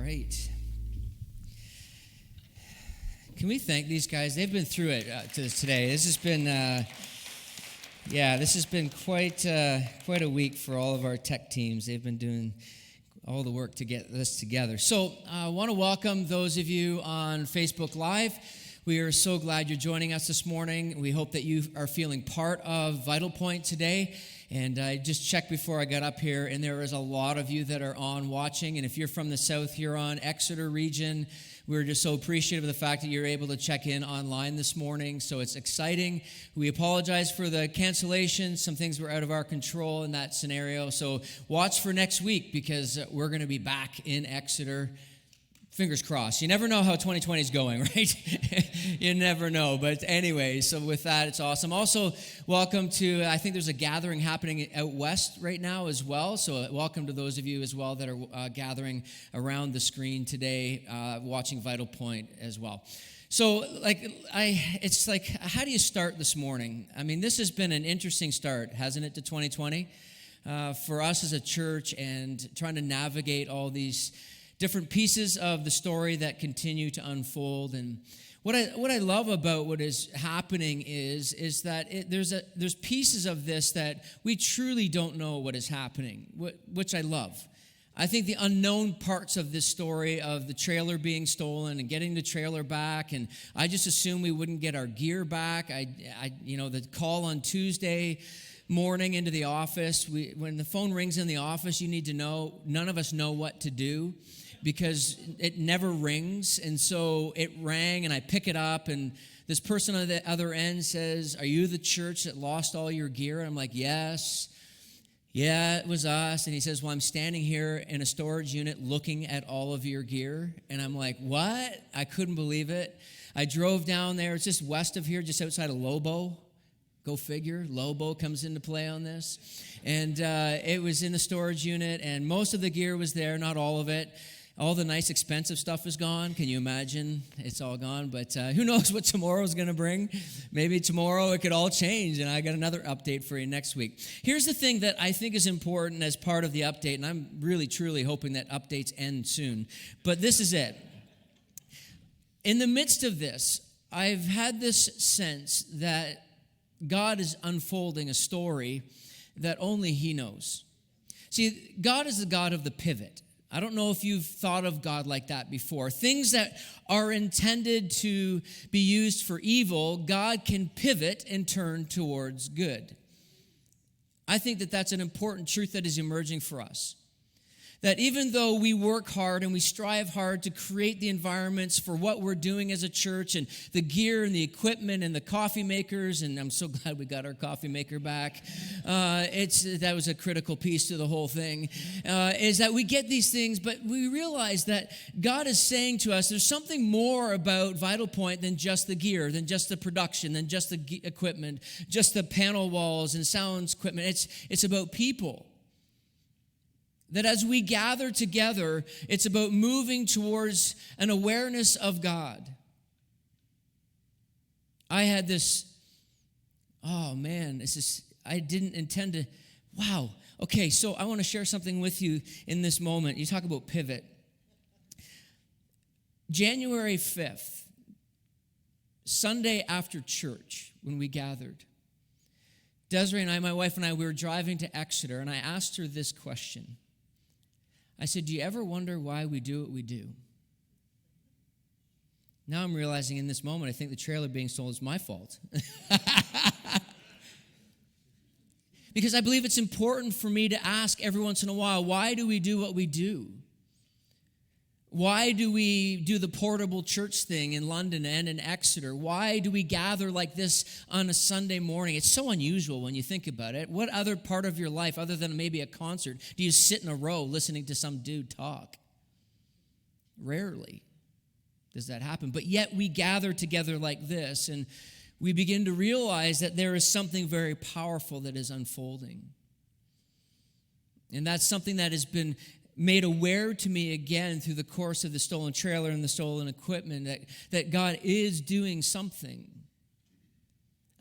right. Can we thank these guys? They've been through it today. This has been, this has been quite a week for all of our tech teams. They've been doing all the work to get this together. So I want to welcome those of you on Facebook Live. We are so glad you're joining us this morning. We hope that you are feeling part of Vital Point today. And I just checked before I got up here, and there is a lot of you that are on watching. And if you're from the South Huron, Exeter region, we're just so appreciative of the fact that you're able to check in online this morning. So it's exciting. We apologize for the cancellation. Some things were out of our control in that scenario. So watch for next week because we're going to be back in Exeter. Fingers crossed. You never know how 2020 is going, right? You never know. But anyway, so with that, it's awesome. Also, welcome to, I think there's a gathering happening out west right now as well. So welcome to those of you as well that are gathering around the screen today, watching Vital Point as well. So, it's like, how do you start this morning? I mean, this has been an interesting start, hasn't it, to 2020? For us as a church and trying to navigate all these different pieces of the story that continue to unfold. And what I love about what is happening is that there's pieces of this that we truly don't know what is happening, which I love. I think the unknown parts of this story of the trailer being stolen and getting the trailer back, and I just assumed we wouldn't get our gear back. The call on Tuesday morning into the office, when the phone rings in the office, you need to know, none of us know what to do, because it never rings. And so it rang, and I pick it up, and this person on the other end says, "Are you the church that lost all your gear?" And I'm like, "Yes." "Yeah, it was us." And he says, "Well, I'm standing here in a storage unit looking at all of your gear." And I'm like, "What?" I couldn't believe it. I drove down there. It's just west of here, just outside of Lobo. Go figure, Lobo comes into play on this. And it was in the storage unit, and most of the gear was there, not all of it. All the nice, expensive stuff is gone. Can you imagine? It's all gone. But who knows what tomorrow's going to bring? Maybe tomorrow it could all change, and I got another update for you next week. Here's the thing that I think is important as part of the update, and I'm really, truly hoping that updates end soon. But this is it. In the midst of this, I've had this sense that God is unfolding a story that only He knows. See, God is the God of the pivot. I don't know if you've thought of God like that before. Things that are intended to be used for evil, God can pivot and turn towards good. I think that that's an important truth that is emerging for us. That even though we work hard and we strive hard to create the environments for what we're doing as a church and the gear and the equipment and the coffee makers, and I'm so glad we got our coffee maker back. That was a critical piece to the whole thing, is that we get these things, but we realize that God is saying to us, there's something more about Vital Point than just the gear, than just the production, than just the equipment, just the panel walls and sound equipment. It's about people. That as we gather together, it's about moving towards an awareness of God. I had this, I didn't intend to, wow. Okay, so I want to share something with you in this moment. You talk about pivot. January 5th, Sunday after church, when we gathered, Desiree and I, my wife and I, we were driving to Exeter, and I asked her this question. I said, "Do you ever wonder why we do what we do?" Now I'm realizing in this moment, I think the trailer being stolen is my fault. Because I believe it's important for me to ask every once in a while, why do we do what we do? Why do we do the portable church thing in London and in Exeter? Why do we gather like this on a Sunday morning? It's so unusual when you think about it. What other part of your life, other than maybe a concert, do you sit in a row listening to some dude talk? Rarely does that happen. But yet we gather together like this, and we begin to realize that there is something very powerful that is unfolding. And that's something that has been made aware to me again through the course of the stolen trailer and the stolen equipment, that God is doing something.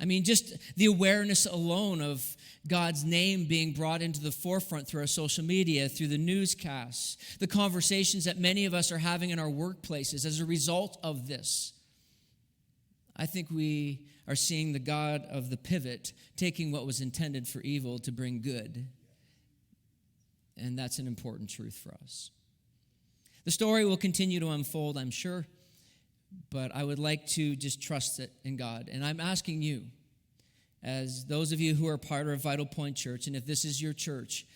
I mean, just the awareness alone of God's name being brought into the forefront through our social media, through the newscasts, the conversations that many of us are having in our workplaces as a result of this. I think we are seeing the God of the pivot taking what was intended for evil to bring good. And that's an important truth for us. The story will continue to unfold, I'm sure, but I would like to just trust it in God. And I'm asking you, as those of you who are part of Vital Point Church, and if this is your church,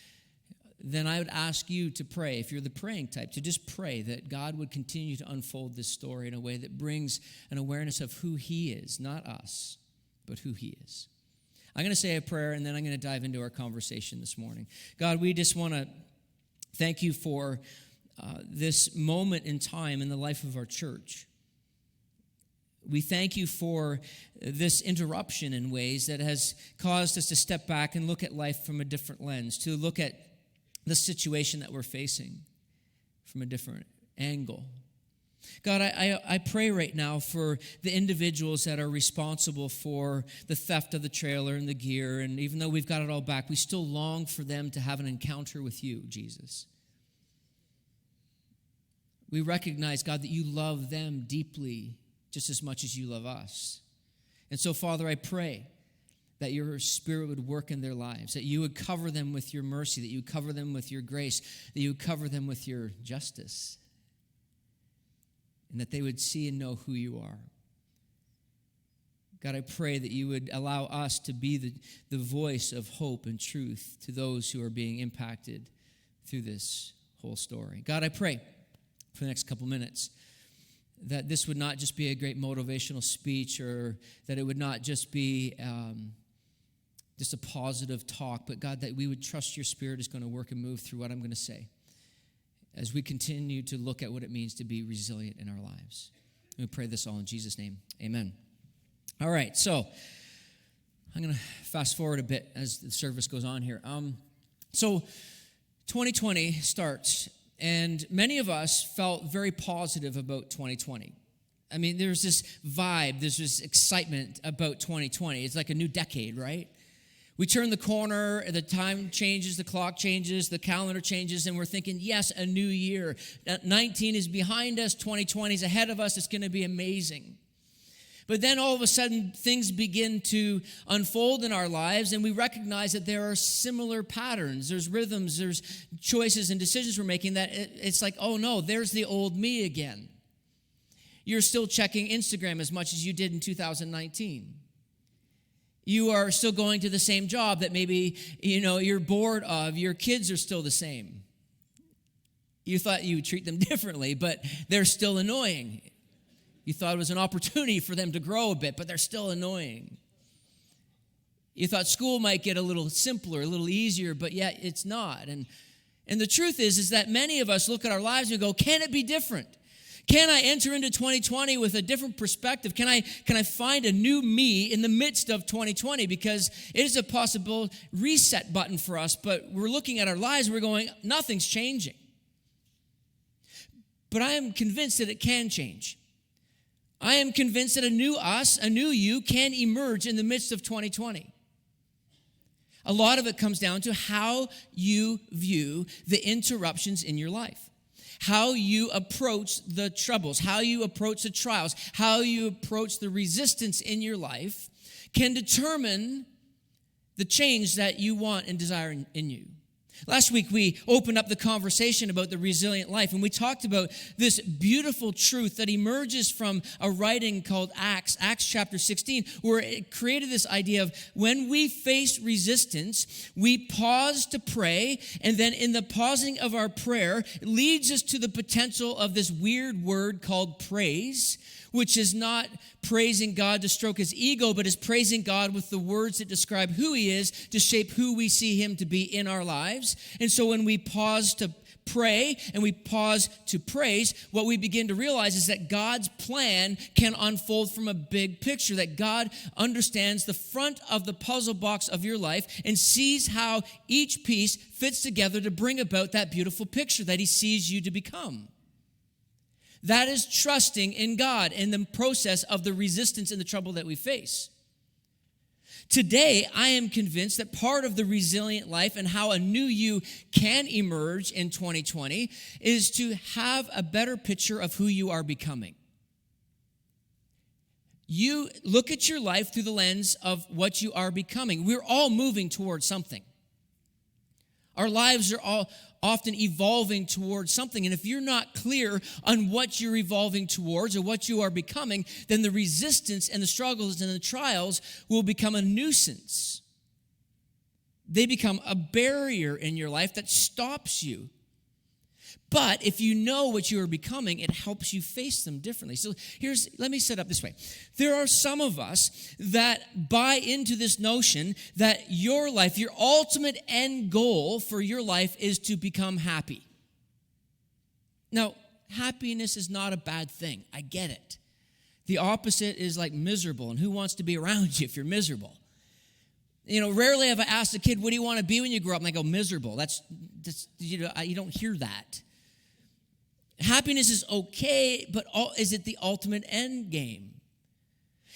then I would ask you to pray, if you're the praying type, to just pray that God would continue to unfold this story in a way that brings an awareness of who he is, not us, but who he is. I'm going to say a prayer, and then I'm going to dive into our conversation this morning. God, we just want to thank you for this moment in time in the life of our church. We thank you for this interruption in ways that has caused us to step back and look at life from a different lens, to look at the situation that we're facing from a different angle. God, I pray right now for the individuals that are responsible for the theft of the trailer and the gear, and even though we've got it all back, we still long for them to have an encounter with you, Jesus. We recognize, God, that you love them deeply just as much as you love us. And so, Father, I pray that your Spirit would work in their lives, that you would cover them with your mercy, that you would cover them with your grace, that you would cover them with your justice, and that they would see and know who you are. God, I pray that you would allow us to be the voice of hope and truth to those who are being impacted through this whole story. God, I pray for the next couple minutes that this would not just be a great motivational speech, or that it would not just be just a positive talk, but God, that we would trust your Spirit is going to work and move through what I'm going to say as we continue to look at what it means to be resilient in our lives. We pray this all in Jesus' name. Amen. All right, so I'm going to fast forward a bit as the service goes on here. So 2020 starts, and many of us felt very positive about 2020. I mean, there's this vibe, there's this excitement about 2020. It's like a new decade, right? We turn the corner, the time changes, the clock changes, the calendar changes, and we're thinking, yes, a new year. 19 is behind us, 2020 is ahead of us, it's going to be amazing. But then all of a sudden, things begin to unfold in our lives, and we recognize that there are similar patterns. There's rhythms, there's choices and decisions we're making that it's like, oh no, there's the old me again. You're still checking Instagram as much as you did in 2019. You are still going to the same job that maybe, you're bored of. Your kids are still the same. You thought you would treat them differently, but they're still annoying. You thought it was an opportunity for them to grow a bit, but they're still annoying. You thought school might get a little simpler, a little easier, but yet it's not. And the truth is that many of us look at our lives and go, can it be different? Can I enter into 2020 with a different perspective? Can I find a new me in the midst of 2020? Because it is a possible reset button for us, but we're looking at our lives and we're going, nothing's changing. But I am convinced that it can change. I am convinced that a new us, a new you, can emerge in the midst of 2020. A lot of it comes down to how you view the interruptions in your life, how you approach the troubles, how you approach the trials, how you approach the resistance in your life can determine the change that you want and desire in you. Last week, we opened up the conversation about the resilient life, and we talked about this beautiful truth that emerges from a writing called Acts chapter 16, where it created this idea of when we face resistance, we pause to pray, and then in the pausing of our prayer, it leads us to the potential of this weird word called praise, which is not praising God to stroke his ego, but is praising God with the words that describe who he is to shape who we see him to be in our lives. And so when we pause to pray and we pause to praise, what we begin to realize is that God's plan can unfold from a big picture, that God understands the front of the puzzle box of your life and sees how each piece fits together to bring about that beautiful picture that he sees you to become. That is trusting in God in the process of the resistance and the trouble that we face. Today, I am convinced that part of the resilient life and how a new you can emerge in 2020 is to have a better picture of who you are becoming. You look at your life through the lens of what you are becoming. We're all moving towards something. Our lives are all often evolving towards something. And if you're not clear on what you're evolving towards or what you are becoming, then the resistance and the struggles and the trials will become a nuisance. They become a barrier in your life that stops you. But if you know what you are becoming, it helps you face them differently. So let me set up this way. There are some of us that buy into this notion that your life, your ultimate end goal for your life is to become happy. Now, happiness is not a bad thing. I get it. The opposite is like miserable, and who wants to be around you if you're miserable? Rarely have I asked a kid, what do you want to be when you grow up? And they go, miserable. That's you don't hear that. Happiness is okay, but is it the ultimate end game?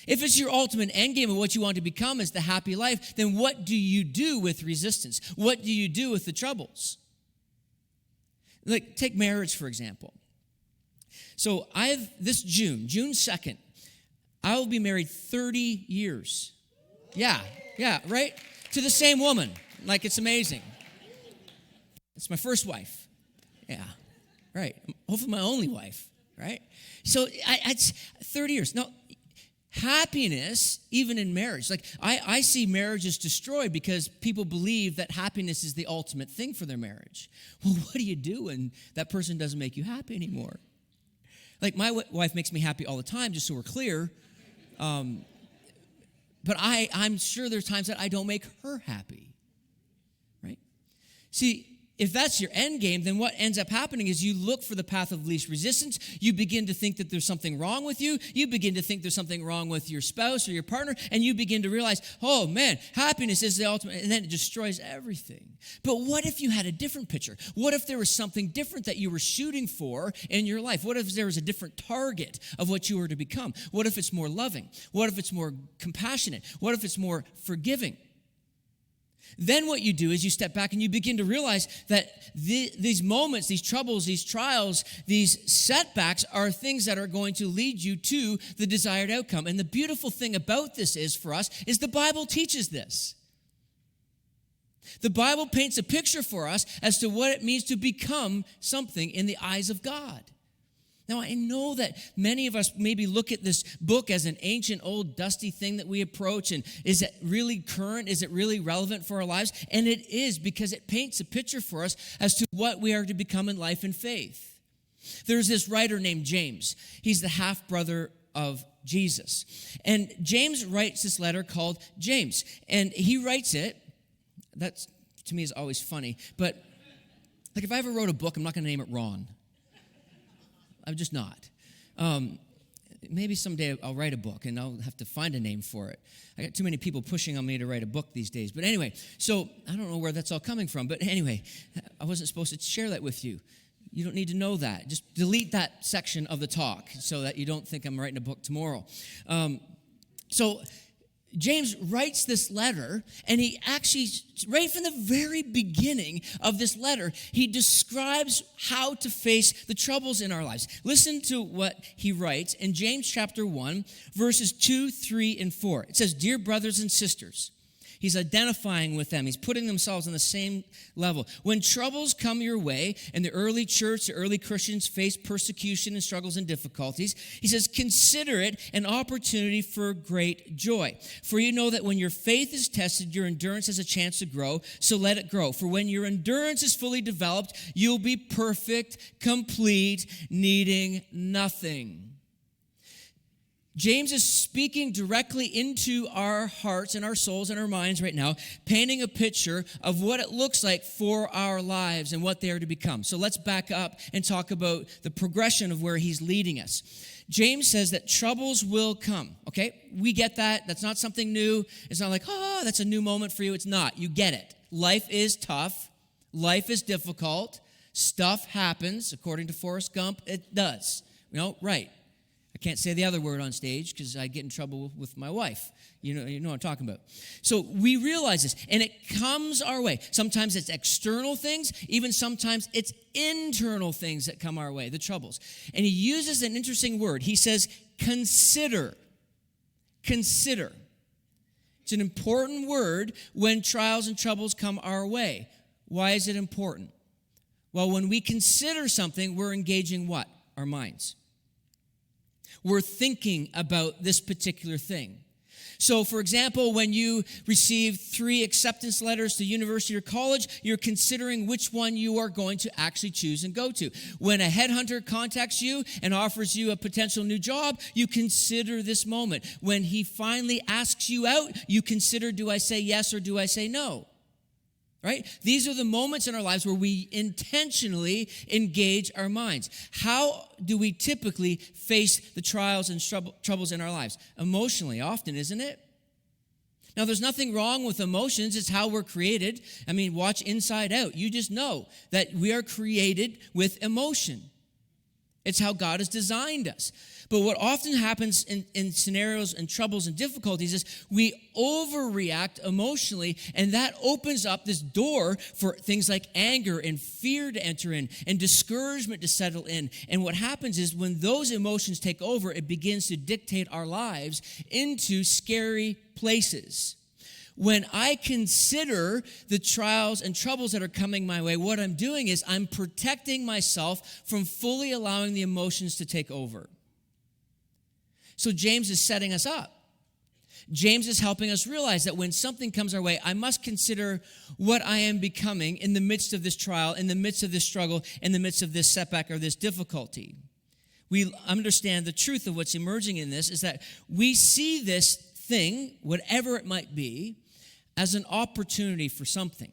If it's your ultimate end game and what you want to become is the happy life, then what do you do with resistance? What do you do with the troubles? Like, take marriage, for example. So this June 2nd, I will be married 30 years. Yeah, right? To the same woman. Like, it's amazing. It's my first wife. Yeah. Right. Hopefully my only wife, right? So it's 30 years. Now, happiness, even in marriage, like I see marriages destroyed because people believe that happiness is the ultimate thing for their marriage. Well, what do you do when that person doesn't make you happy anymore? Like, my wife makes me happy all the time, just so we're clear. But I'm sure there's times that I don't make her happy, right? See, if that's your end game, then what ends up happening is you look for the path of least resistance. You begin to think that there's something wrong with you. You begin to think there's something wrong with your spouse or your partner, and you begin to realize, oh man, happiness is the ultimate, and then it destroys everything. But what if you had a different picture? What if there was something different that you were shooting for in your life? What if there was a different target of what you were to become? What if it's more loving? What if it's more compassionate? What if it's more forgiving? Then what you do is you step back and you begin to realize that these moments, these troubles, these trials, these setbacks are things that are going to lead you to the desired outcome. And the beautiful thing about this is, for us, is the Bible teaches this. The Bible paints a picture for us as to what it means to become something in the eyes of God. Now, I know that many of us maybe look at this book as an ancient, old, dusty thing that we approach, and is it really current? Is it really relevant for our lives? And it is, because it paints a picture for us as to what we are to become in life and faith. There's this writer named James. He's the half-brother of Jesus. And James writes this letter called James. And he writes it, that's, to me, is always funny, but like if I ever wrote a book, I'm not going to name it Ron. I'm just not. Maybe someday I'll write a book and I'll have to find a name for it. I got too many people pushing on me to write a book these days. But anyway, so I don't know where that's all coming from. But anyway, I wasn't supposed to share that with you. You don't need to know that. Just delete that section of the talk so that you don't think I'm writing a book tomorrow. So James writes this letter, and he actually, right from the very beginning of this letter, he describes how to face the troubles in our lives. Listen to what he writes in James chapter 1, verses 2, 3, and 4. It says, "Dear brothers and sisters," he's identifying with them. He's putting themselves on the same level. "When troubles come your way," and the early church, the early Christians faced persecution and struggles and difficulties, he says, "Consider it an opportunity for great joy. For you know that when your faith is tested, your endurance has a chance to grow, so let it grow. For when your endurance is fully developed, you'll be perfect, complete, needing nothing." James is speaking directly into our hearts and our souls and our minds right now, painting a picture of what it looks like for our lives and what they are to become. So let's back up and talk about the progression of where he's leading us. James says that troubles will come, okay? We get that. That's not something new. It's not like, oh, that's a new moment for you. It's not. You get it. Life is tough. Life is difficult. Stuff happens. According to Forrest Gump, it does. Right. I can't say the other word on stage because I get in trouble with my wife. You know what I'm talking about. So we realize this, and it comes our way. Sometimes it's external things, even sometimes it's internal things that come our way, the troubles. And he uses an interesting word. He says, consider. Consider. It's an important word when trials and troubles come our way. Why is it important? Well, when we consider something, we're engaging what? Our minds. We're thinking about this particular thing. So, for example, when you receive 3 acceptance letters to university or college, you're considering which one you are going to actually choose and go to. When a headhunter contacts you and offers you a potential new job, you consider this moment. When he finally asks you out, you consider, do I say yes or do I say no? Right? These are the moments in our lives where we intentionally engage our minds. How do we typically face the trials and troubles in our lives? Emotionally, often, isn't it? Now, there's nothing wrong with emotions. It's how we're created. I mean, watch Inside Out. You just know that we are created with emotion. It's how God has designed us. But what often happens in scenarios and troubles and difficulties is we overreact emotionally, and that opens up this door for things like anger and fear to enter in and discouragement to settle in. And what happens is when those emotions take over, it begins to dictate our lives into scary places. When I consider the trials and troubles that are coming my way, what I'm doing is I'm protecting myself from fully allowing the emotions to take over. So James is setting us up. James is helping us realize that when something comes our way, I must consider what I am becoming in the midst of this trial, in the midst of this struggle, in the midst of this setback or this difficulty. We understand the truth of what's emerging in this is that we see this thing, whatever it might be, as an opportunity for something.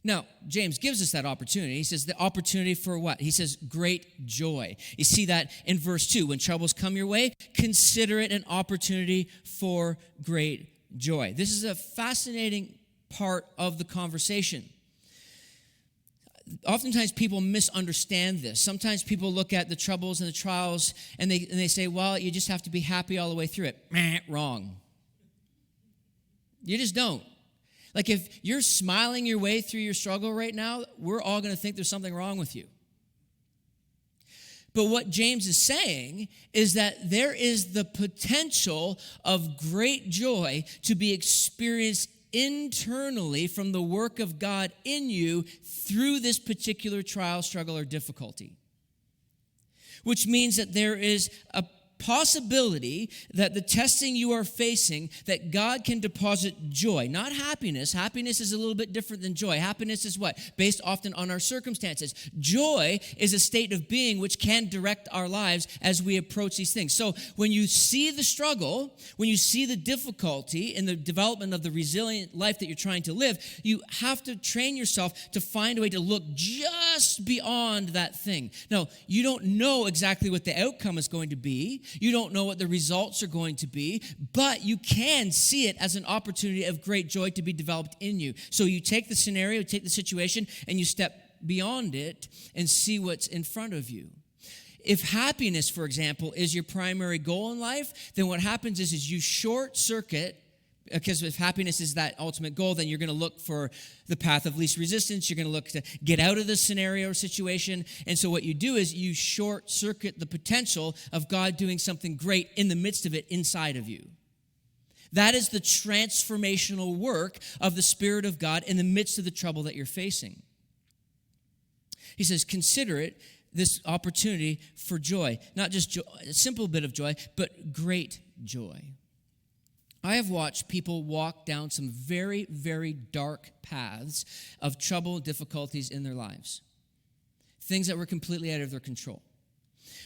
Now, James gives us that opportunity. He says the opportunity for what? He says great joy. You see that in verse 2. When troubles come your way, consider it an opportunity for great joy. This is a fascinating part of the conversation. Oftentimes people misunderstand this. Sometimes people look at the troubles and the trials and they say, well, you just have to be happy all the way through it. Wrong. You just don't. Like if you're smiling your way through your struggle right now, we're all going to think there's something wrong with you. But what James is saying is that there is the potential of great joy to be experienced internally from the work of God in you through this particular trial, struggle, or difficulty. Which means that there is a possibility that the testing you are facing, that God can deposit joy, not happiness. Happiness is a little bit different than joy. Happiness is what? Based often on our circumstances. Joy is a state of being which can direct our lives as we approach these things. So when you see the struggle, when you see the difficulty in the development of the resilient life that you're trying to live, you have to train yourself to find a way to look just beyond that thing. Now, you don't know exactly what the outcome is going to be. You don't know what the results are going to be, but you can see it as an opportunity of great joy to be developed in you. So you take the scenario, take the situation, and you step beyond it and see what's in front of you. If happiness, for example, is your primary goal in life, then what happens is you short circuit, because if happiness is that ultimate goal, then you're going to look for the path of least resistance. You're going to look to get out of the scenario or situation. And so what you do is you short circuit the potential of God doing something great in the midst of it inside of you. That is the transformational work of the Spirit of God in the midst of the trouble that you're facing. He says, consider it this opportunity for joy. Not just joy, a simple bit of joy, but great joy. I have watched people walk down some very, very dark paths of trouble and difficulties in their lives. Things that were completely out of their control.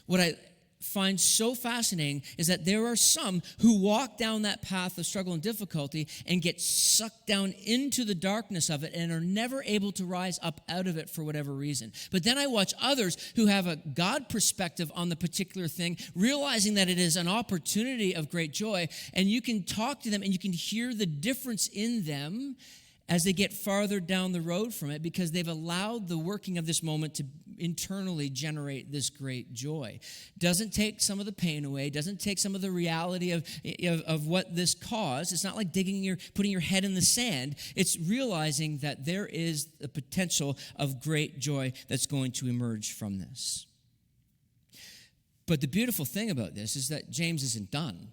What I find so fascinating is that there are some who walk down that path of struggle and difficulty and get sucked down into the darkness of it and are never able to rise up out of it for whatever reason. But then I watch others who have a God perspective on the particular thing, realizing that it is an opportunity of great joy, and you can talk to them and you can hear the difference in them as they get farther down the road from it because they've allowed the working of this moment to internally generate this great joy. Doesn't take some of the pain away, doesn't take some of the reality of what this caused. It's not like putting your head in the sand. It's realizing that there is the potential of great joy that's going to emerge from this. But the beautiful thing about this is that James isn't done.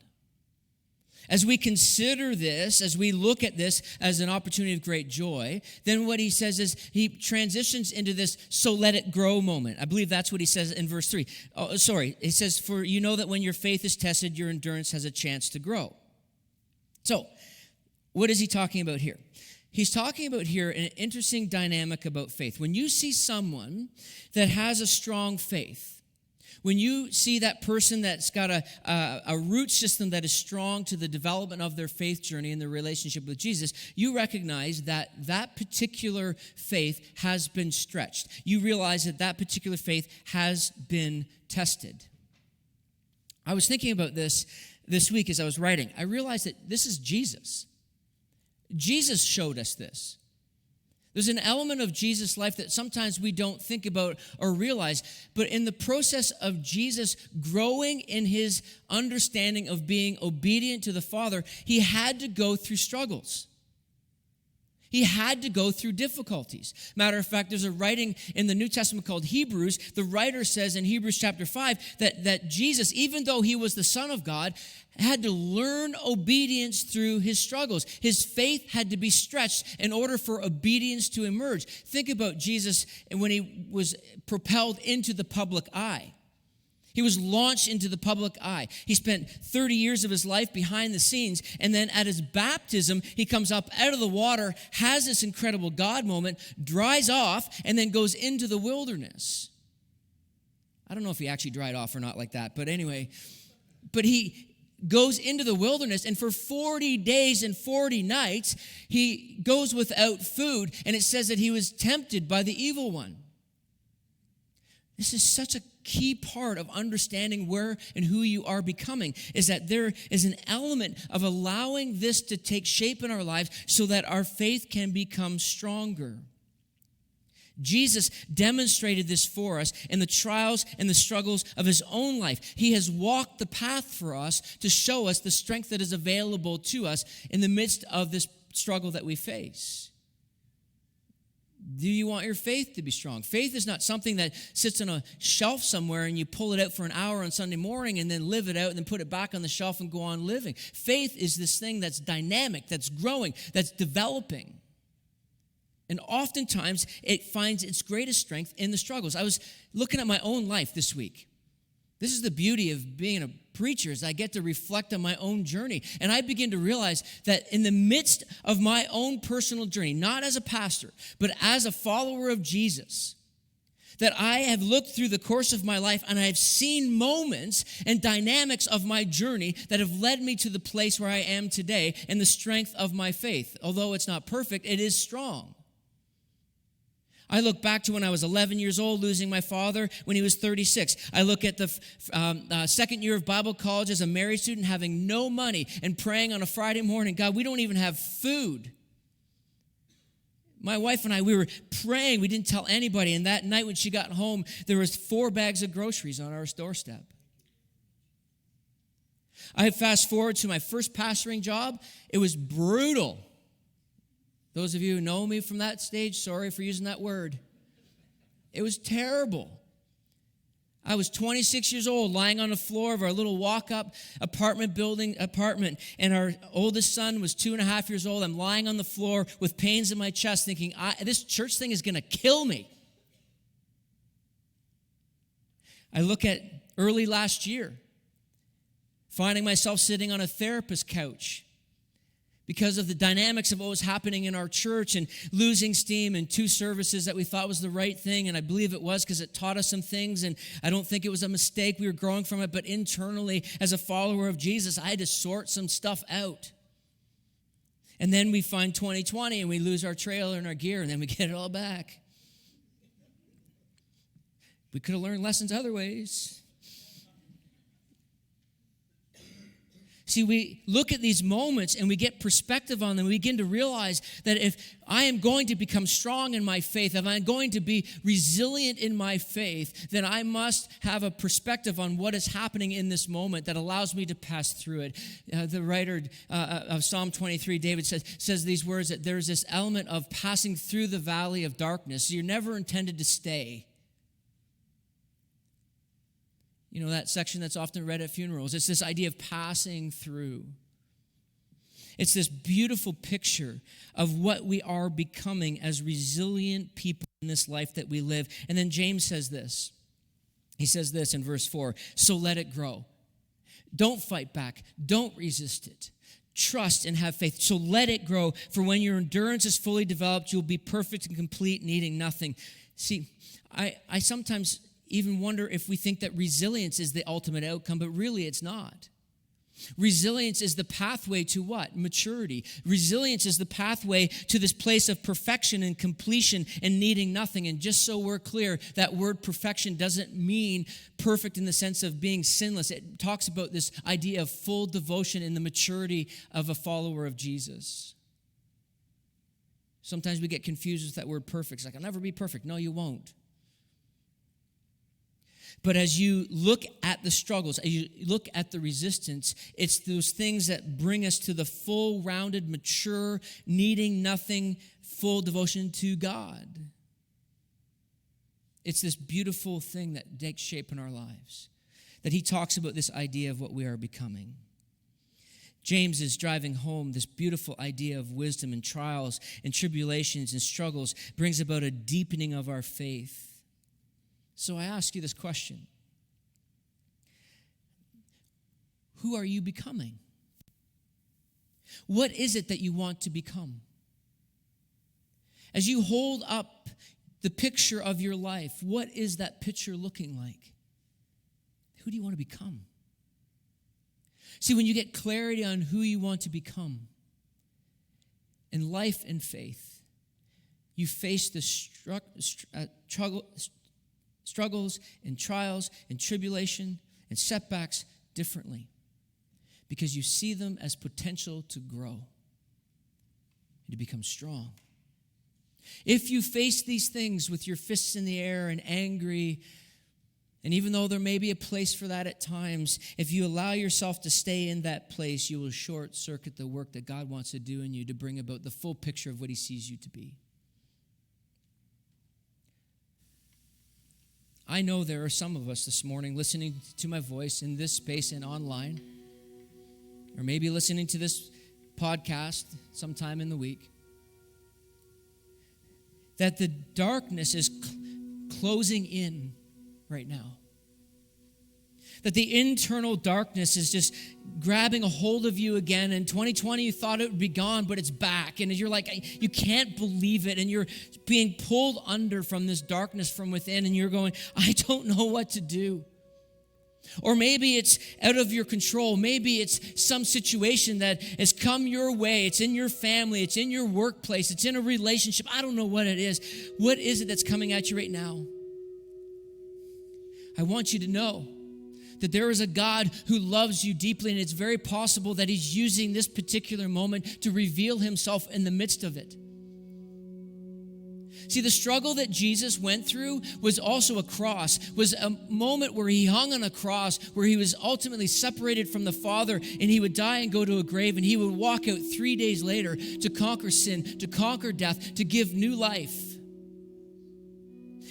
As we consider this, as we look at this as an opportunity of great joy, then what he says is he transitions into this "so let it grow" moment. I believe that's what he says in verse 3. He says, "For you know that when your faith is tested, your endurance has a chance to grow." So, what is he talking about here? He's talking about here an interesting dynamic about faith. When you see someone that has a strong faith, when you see that person that's got a root system that is strong to the development of their faith journey and their relationship with Jesus, you recognize that that particular faith has been stretched. You realize that that particular faith has been tested. I was thinking about this week as I was writing. I realized that this is Jesus. Jesus showed us this. There's an element of Jesus' life that sometimes we don't think about or realize, but in the process of Jesus growing in his understanding of being obedient to the Father, he had to go through struggles. He had to go through difficulties. Matter of fact, there's a writing in the New Testament called Hebrews. The writer says in Hebrews chapter 5 that Jesus, even though he was the Son of God, had to learn obedience through his struggles. His faith had to be stretched in order for obedience to emerge. Think about Jesus when he was propelled into the public eye. He was launched into the public eye. He spent 30 years of his life behind the scenes, and then at his baptism, he comes up out of the water, has this incredible God moment, dries off, and then goes into the wilderness. I don't know if he actually dried off or not like that, but anyway, but he goes into the wilderness, and for 40 days and 40 nights, he goes without food, and it says that he was tempted by the evil one. This is such a key part of understanding where and who you are becoming, is that there is an element of allowing this to take shape in our lives so that our faith can become stronger. Jesus demonstrated this for us in the trials and the struggles of his own life. He has walked the path for us to show us the strength that is available to us in the midst of this struggle that we face. Do you want your faith to be strong? Faith is not something that sits on a shelf somewhere and you pull it out for an hour on Sunday morning and then live it out and then put it back on the shelf and go on living. Faith is this thing that's dynamic, that's growing, that's developing. And oftentimes, it finds its greatest strength in the struggles. I was looking at my own life this week. This is the beauty of being a preacher, is I get to reflect on my own journey. And I begin to realize that in the midst of my own personal journey, not as a pastor, but as a follower of Jesus, that I have looked through the course of my life and I have seen moments and dynamics of my journey that have led me to the place where I am today and the strength of my faith. Although it's not perfect, it is strong. I look back to when I was 11 years old, losing my father when he was 36. I look at the second year of Bible college as a married student, having no money and praying on a Friday morning, God, we don't even have food. My wife and I, we were praying. We didn't tell anybody. And that night when she got home, there was 4 bags of groceries on our doorstep. I fast forward to my first pastoring job. It was brutal. Those of you who know me from that stage, sorry for using that word. It was terrible. I was 26 years old, lying on the floor of our little walk-up apartment, and our oldest son was 2.5 years old. I'm lying on the floor with pains in my chest thinking, this church thing is going to kill me. I look at early last year, finding myself sitting on a therapist couch, because of the dynamics of what was happening in our church and losing steam in 2 services that we thought was the right thing. And I believe it was because it taught us some things. And I don't think it was a mistake. We were growing from it. But internally, as a follower of Jesus, I had to sort some stuff out. And then we find 2020 and we lose our trailer and our gear and then we get it all back. We could have learned lessons other ways. See, we look at these moments and we get perspective on them. We begin to realize that if I am going to become strong in my faith, if I'm going to be resilient in my faith, then I must have a perspective on what is happening in this moment that allows me to pass through it. The writer of Psalm 23, David says these words, that there's this element of passing through the valley of darkness. You're never intended to stay. You know, that section that's often read at funerals. It's this idea of passing through. It's this beautiful picture of what we are becoming as resilient people in this life that we live. And then James says this. He says this in verse 4, so let it grow. Don't fight back. Don't resist it. Trust and have faith. So let it grow. For when your endurance is fully developed, you'll be perfect and complete, needing nothing. See, I sometimes even wonder if we think that resilience is the ultimate outcome, but really it's not. Resilience is the pathway to what? Maturity. Resilience is the pathway to this place of perfection and completion and needing nothing. And just so we're clear, that word perfection doesn't mean perfect in the sense of being sinless. It talks about this idea of full devotion in the maturity of a follower of Jesus. Sometimes we get confused with that word perfect. It's like, I'll never be perfect. No, you won't. But as you look at the struggles, as you look at the resistance, it's those things that bring us to the full, rounded, mature, needing nothing, full devotion to God. It's this beautiful thing that takes shape in our lives, that he talks about this idea of what we are becoming. James is driving home this beautiful idea of wisdom and trials and tribulations and struggles brings about a deepening of our faith. So I ask you this question. Who are you becoming? What is it that you want to become? As you hold up the picture of your life, what is that picture looking like? Who do you want to become? See, when you get clarity on who you want to become, in life and faith, you face the struggles and trials and tribulation and setbacks differently because you see them as potential to grow and to become strong. If you face these things with your fists in the air and angry, and even though there may be a place for that at times, if you allow yourself to stay in that place, you will short circuit the work that God wants to do in you to bring about the full picture of what he sees you to be. I know there are some of us this morning listening to my voice in this space and online, or maybe listening to this podcast sometime in the week, that the darkness is closing in right now. That the internal darkness is just grabbing a hold of you again. In 2020, you thought it would be gone, but it's back. And you're like, you can't believe it. And you're being pulled under from this darkness from within. And you're going, I don't know what to do. Or maybe it's out of your control. Maybe it's some situation that has come your way. It's in your family. It's in your workplace. It's in a relationship. I don't know what it is. What is it that's coming at you right now? I want you to know that there is a God who loves you deeply, and it's very possible that he's using this particular moment to reveal himself in the midst of it. See, the struggle that Jesus went through was also a cross, was a moment where he hung on a cross, where he was ultimately separated from the Father, and he would die and go to a grave, and he would walk out 3 days later to conquer sin, to conquer death, to give new life.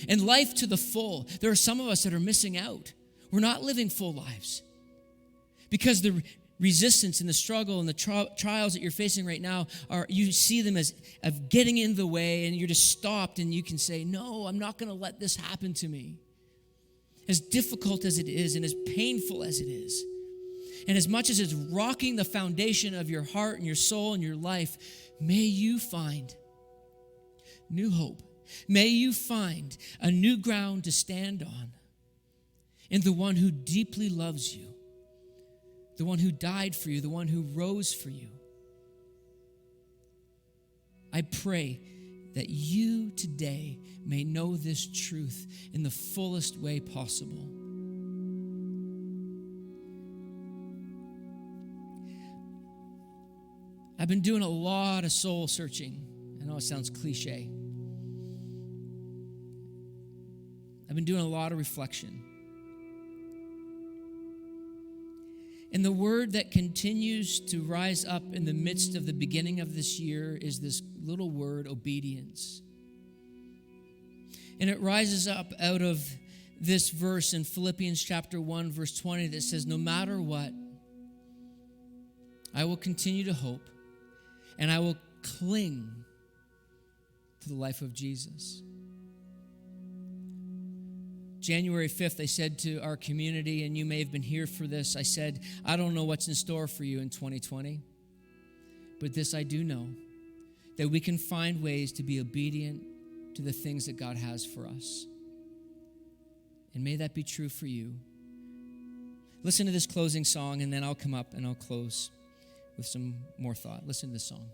And life to the full. There are some of us that are missing out. We're not living full lives because the resistance and the struggle and the trials that you're facing right now you see them as of getting in the way, and you're just stopped, and you can say, no, I'm not going to let this happen to me. As difficult as it is and as painful as it is, and as much as it's rocking the foundation of your heart and your soul and your life, may you find new hope. May you find a new ground to stand on in the one who deeply loves you, the one who died for you, the one who rose for you. I pray that you today may know this truth in the fullest way possible. I've been doing a lot of soul searching. I know it sounds cliche. I've been doing a lot of reflection. And the word that continues to rise up in the midst of the beginning of this year is this little word, obedience. And it rises up out of this verse in Philippians chapter 1, verse 20 that says, no matter what, I will continue to hope and I will cling to the life of Jesus. January 5th, I said to our community, and you may have been here for this, I said, I don't know what's in store for you in 2020, but this I do know, that we can find ways to be obedient to the things that God has for us. And may that be true for you. Listen to this closing song, and then I'll come up and I'll close with some more thought. Listen to this song.